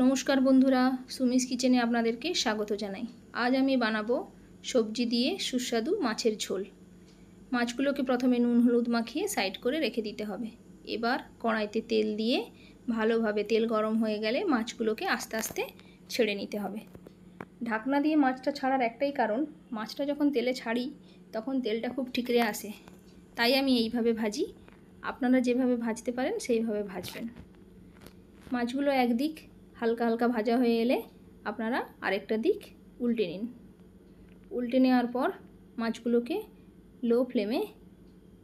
নমস্কার বন্ধুরা, সুমিস কিচেনে আপনাদেরকে স্বাগত জানাই। আজ আমি বানাবো সবজি দিয়ে সুস্বাদু মাছের ঝোল। মাছগুলোকে প্রথমে নুন হলুদ মাখিয়ে সাইড করে রেখে দিতে হবে। এবার কড়াইতে তেল দিয়ে ভালোভাবে তেল গরম হয়ে গেলে মাছগুলোকে আস্তে আস্তে ছেড়ে নিতে হবে। ঢাকনা দিয়ে মাছটা ছাড়ার একটাই কারণ, মাছটা যখন তেলে ছাড়ি তখন তেলটা খুব ঠিকরে আসে, তাই আমি এইভাবে ভাজি। আপনারা যেভাবে ভাজতে পারেন সেইভাবে ভাজবেন। মাছগুলো একদিক হালকা হালকা ভাজা হয়ে এলে আপনারা আরেকটা দিক উল্টে নিন। উল্টে নেওয়ার পর মাছগুলোকে লো ফ্লেমে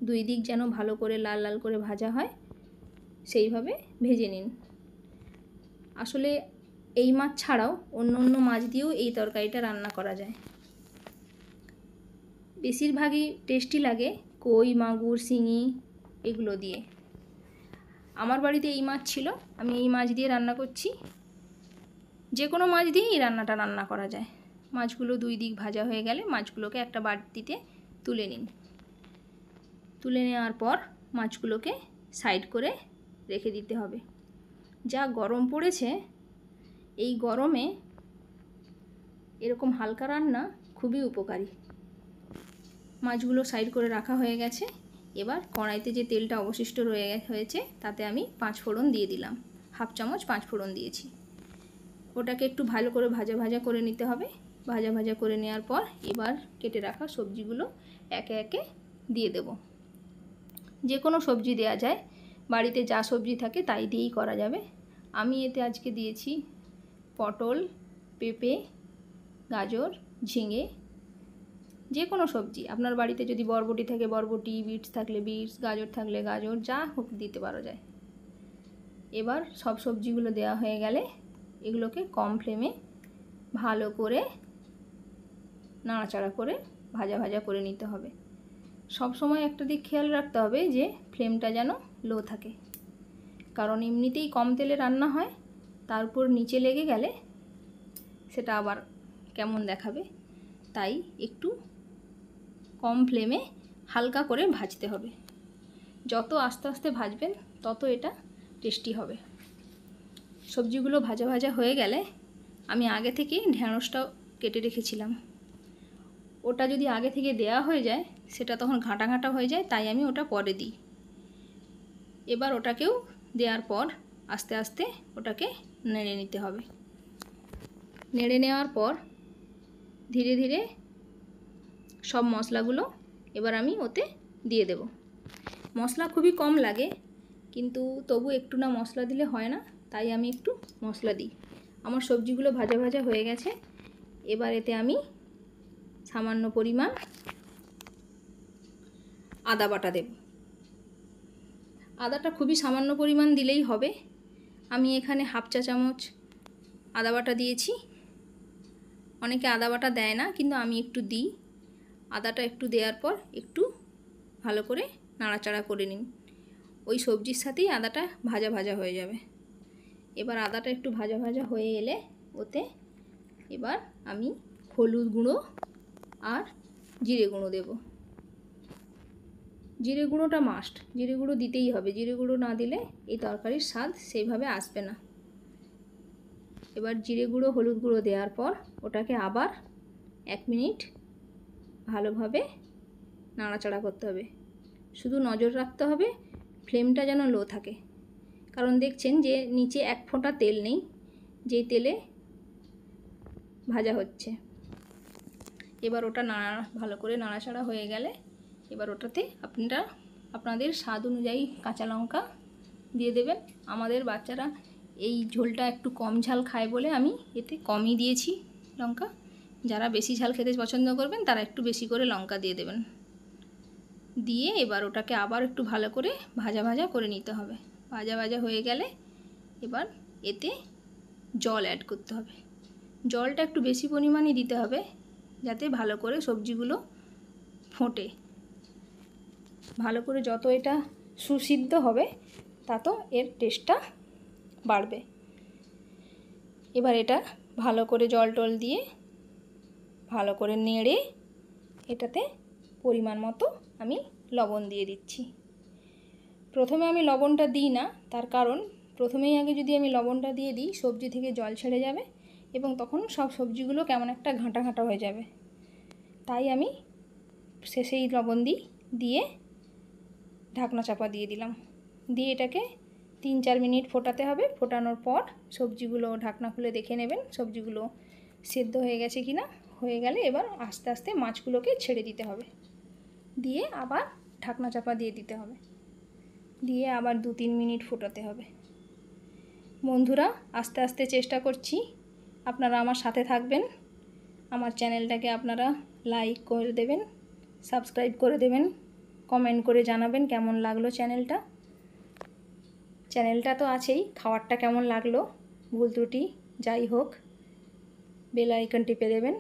দুই দিক যেন ভালো করে লাল লাল করে ভাজা হয় সেইভাবে ভেজে নিন। আসলে এই মাছ ছাড়াও অন্য অন্য মাছ দিয়েও এই তরকারিটা রান্না করা যায়। বেশিরভাগই টেস্টি লাগে কই, মাগুর, শিঙি এগুলো দিয়ে। আমার বাড়িতে এই মাছ ছিল, আমি এই মাছ দিয়ে রান্না করছি। যে কোনো মাছ দিয়েই এই রান্নাটা রান্না করা যায়। মাছগুলো দুই দিক ভাজা হয়ে গেলে মাছগুলোকে একটা বাটিতে তুলে নিন। তুলে নেওয়ার পর মাছগুলোকে সাইড করে রেখে দিতে হবে। যা গরম পড়েছে, এই গরমে এরকম হালকা রান্না খুবই উপকারী। মাছগুলো সাইড করে রাখা হয়ে গেছে। এবার কড়াইতে যে তেলটা অবশিষ্ট হয়েছে তাতে আমি 5 ফোড়ন দিয়ে দিলাম। হাফ চামচ 5 ফোড়ন দিয়েছি। ওটাকে একটু ভালো করে ভাজা ভাজা করে নিতে হবে। ভাজা ভাজা করে নেওয়ার পর এবার কেটে রাখা সবজিগুলো একে একে দিয়ে দেব। যে কোনো সবজি দেয়া যায়, বাড়িতে যা সবজি থাকে তাই দিয়েই করা যাবে। আমি এতে আজকে দিয়েছি পটল, পেঁপে, গাজর, ঝিঙে, যে কোনো সবজি। আপনার বাড়িতে যদি বরবটি থাকে বরবটি, বিটস থাকলে বিটস, গাজর থাকলে গাজর, যা হোক দিতে পারা যায়। এবার সব সবজিগুলো দেওয়া হয়ে গেলে এগুলোকে কম ফ্লেমে ভালো করে নাড়াচাড়া করে ভাজা ভাজা করে নিতে হবে। সব সময় একটা দিক খেয়াল রাখতে হবে যে ফ্লেমটা যেন লো থাকে, কারণ এমনিতেই কম তেলে রান্না হয়, তারপর নিচে লেগে গেলে সেটা আবার কেমন দেখাবে। তাই একটু কম ফ্লেমে হালকা করে ভাজতে হবে। যত আস্তে আস্তে ভাজবেন তত এটা টেস্টি হবে। সবজিগুলো ভাজা ভাজা হয়ে গেলে আমি আগে থেকে ঢ্যাঁড়সটাও কেটে রেখেছিলাম। ওটা যদি আগে থেকে দেয়া হয়ে যায় সেটা তখন ঘাঁটা ঘাঁটা হয়ে যায়, তাই আমি ওটা পরে দিই। এবার ওটাকেও দেওয়ার পর আস্তে আস্তে ওটাকে নেড়ে নিতে হবে। নেড়ে নেওয়ার পর ধীরে ধীরে সব মশলাগুলো এবার আমি ওতে দিয়ে দেব। মশলা খুবই কম লাগে, কিন্তু তবু একটু না মশলা দিলে হয় না, তাই আমি একটু মশলা দিই। আমার সবজিগুলো ভাজা ভাজা হয়ে গেছে। এবার এতে আমি সামান্য পরিমাণ আদা বাটা দেব। আদাটা খুবই সামান্য পরিমাণ দিলেই হবে। আমি এখানে হাফ চা চামচ আদা বাটা দিয়েছি। অনেকে আদা বাটা দেয় না, কিন্তু আমি একটু দিই। আদাটা একটু দেওয়ার পর একটু ভালো করে নাড়াচাড়া করে নিন। ওই সবজির সাথেই আদাটা ভাজা ভাজা হয়ে যাবে। এবার আদাটা একটু ভাজা ভাজা হয়ে এলে ওতে এবার আমি হলুদ গুঁড়ো আর জিরে গুঁড়ো দেব। জিরে গুঁড়োটা মাস্ট, জিরে গুঁড়ো দিতেই হবে। জিরে গুঁড়ো না দিলে এই তরকারির স্বাদ সেইভাবে আসবে না। এবার জিরে গুঁড়ো হলুদ গুঁড়ো দেওয়ার পর ওটাকে আবার 1 মিনিট ভালোভাবে নাড়াচাড়া করতে হবে। শুধু নজর রাখতে হবে ফ্লেমটা যেন লো থাকে, কারণ দেখছেন যে নিচে এক ফোঁটা তেল নেই, যেই তেলে ভাজা হচ্ছে। এবার ওটা ভালো করে নাড়াচাড়া হয়ে গেলে এবার ওটাতে আপনারা আপনাদের স্বাদ অনুযায়ী কাঁচা লঙ্কা দিয়ে দেবেন। আমাদের বাচ্চারা এই ঝোলটা একটু কম ঝাল খায় বলে আমি এতে কমই দিয়েছি লঙ্কা। যারা বেশি ঝাল খেতে পছন্দ করবেন তারা একটু বেশি করে লঙ্কা দিয়ে দেবেন। দিয়ে এবার ওটাকে আবার একটু ভালো করে ভাজা ভাজা করে নিতে হবে। ভাজা ভাজা হয়ে গেলে এবার এতে জল অ্যাড করতে হবে। জলটা একটু বেশি পরিমাণে দিতে হবে যাতে ভালো করে সবজিগুলো ফোটে। ভালো করে যত এটা সুসিদ্ধ হবে তত এর টেস্টটা বাড়বে। এবার এটা ভালো করে জল টল দিয়ে ভালো করে নেড়ে এটাতে পরিমাণ মতো আমি লবণ দিয়ে দিচ্ছি। প্রথমে আমি লবণটা দিই না, তার কারণ প্রথমেই আগে যদি আমি লবণটা দিয়ে দিই সবজি থেকে জল ছেড়ে যাবে এবং তখন সব সবজিগুলো কেমন একটা ঘাঁটা ঘাঁটা হয়ে যাবে। তাই আমি শেষেই লবণ দিয়ে ঢাকনা চাপা দিয়ে দিলাম। দিয়ে এটাকে 3-4 মিনিট ফোটাতে হবে। ফোটানোর পর সবজিগুলো ঢাকনা খুলে দেখে নেবেন সবজিগুলো সেদ্ধ হয়ে গেছে কিনা। হয়ে গেলে এবার আস্তে আস্তে মাছগুলোকে ছেড়ে দিতে হবে, দিয়ে আবার ঢাকনা চাপা দিয়ে দিতে হবে, দিয়ে আবার 2-3 মিনিট ফোটাতে হবে। বন্ধুরা, আস্তে আস্তে চেষ্টা করছি, আপনারা আমার সাথে থাকবেন। আমার চ্যানেলটাকে আপনারা লাইক করে দেবেন, সাবস্ক্রাইব করে দেবেন, কমেন্ট করে জানাবেন কেমন লাগলো চ্যানেলটা তো আছেই, খাবারটা কেমন লাগলো, ভুল ত্রুটি যাই হোক বেল আইকন টিপে দেবেন।